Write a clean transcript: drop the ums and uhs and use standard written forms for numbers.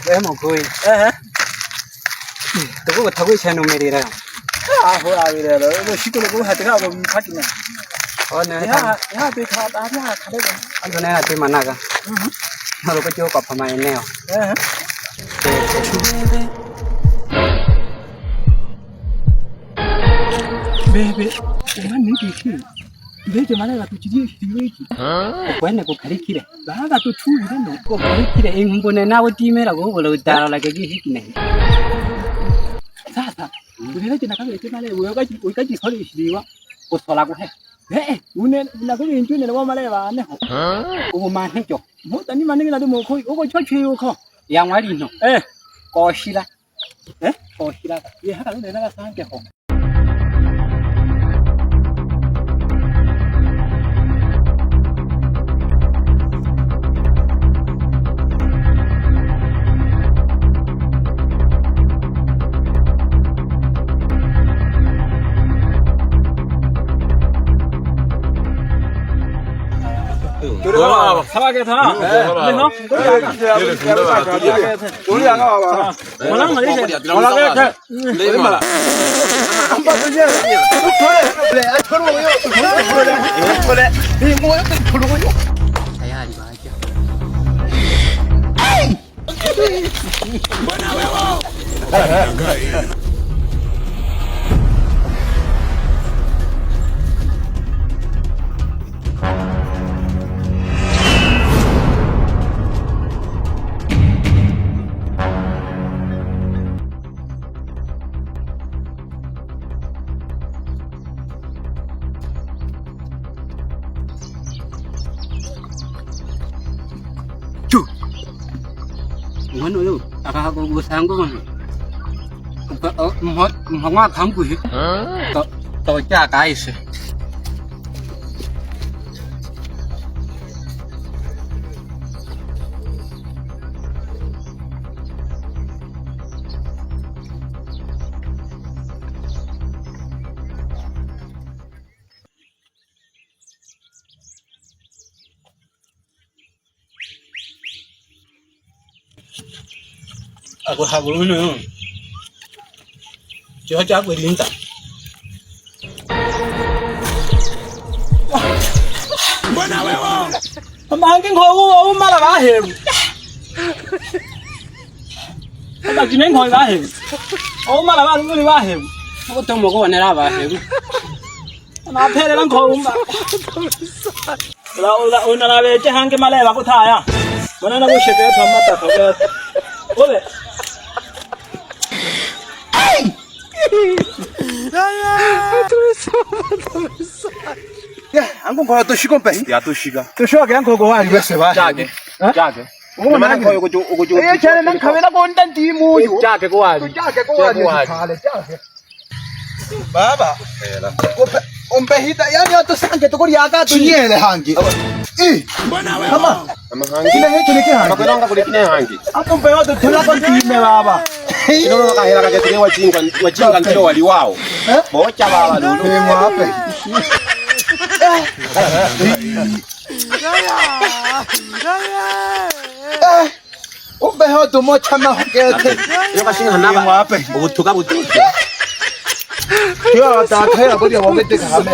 왜 먹고 그거 타고 있는 메리라 호라 그래 너 시끄럽고 하다가 뭐 파티네 네 야 비타 아니야 가래 안 전에 나 뒤만 나가 너로 그 쪼가 파마에 네요 베베 오만 네기 내게 말해가 또 지지 지지 왜네 그 가리키래 나가 또 추이네 그 가리키래 인분에 나고 뒤매라고 그러고 따라라 그게 희기네 사사 우리가 지나가면 이렇게 말해 우리까지 서리 시리와 곧 서라고 해 오늘 나그 인준에 뭐 말해봐 안해 오만 해줘 뭐 아니 만약에 나도 뭐 거기 오고 쳐치요 커 양말이 너 거시라 거시라 얘 하다 내가 사한게 호 와, 사과게 사. 우리 안 와봐. 뭐랑 말이지? 뭐랑 해? 얼마나? 한 번쯤이야. 그래, 저러고요. 그래. 이 뭐야? 저러고요. 자야 이거 하죠 뭐노요 아가하고 뭐 사는 거만 뭐가 감고 해 또 짜가 있어 하고 하고는 저 자고 린다. 뭐나 왜요? 망긴 거고 엄마라 봐 해. 엄마 지낸 거가 해. 엄마라 봐 누구리 봐 해. 보통 먹어 내라 봐 나 앞에랑 거 엄마. 오늘 왜 이제 한 개만 해 갖고 타야. 뭐나 나고 싶대 돈 맞다 거기. 오래. 안공 거야 또 시간 빼. 야 또 시가. 또 쉬어 그냥 거고 와 이거 봐. 짜게 오만 거야 이거 오고 에 쟤는 난 카메라 본단 디모요. 짜게 고와 짜게 고와. 잘해 짜게. 봐봐. ompe hita yani to sange to kori aga to 지혜네 한기. kama 아마 한기. kina he kile ke ha 아마 그런 거 우리 그냥 한기. ako pe to thola kon ti me baba 이놈 가 해라 가게 되게 와진간 들어 와리 와우. 뭐 잡아봐 너. pe mo ape ompe ho to mo chama ho ke te 이거 신경 안 나봐. 뭐 앞에. 뭐 두가 못 들어. yo ta thaya bodi ho ke te ha me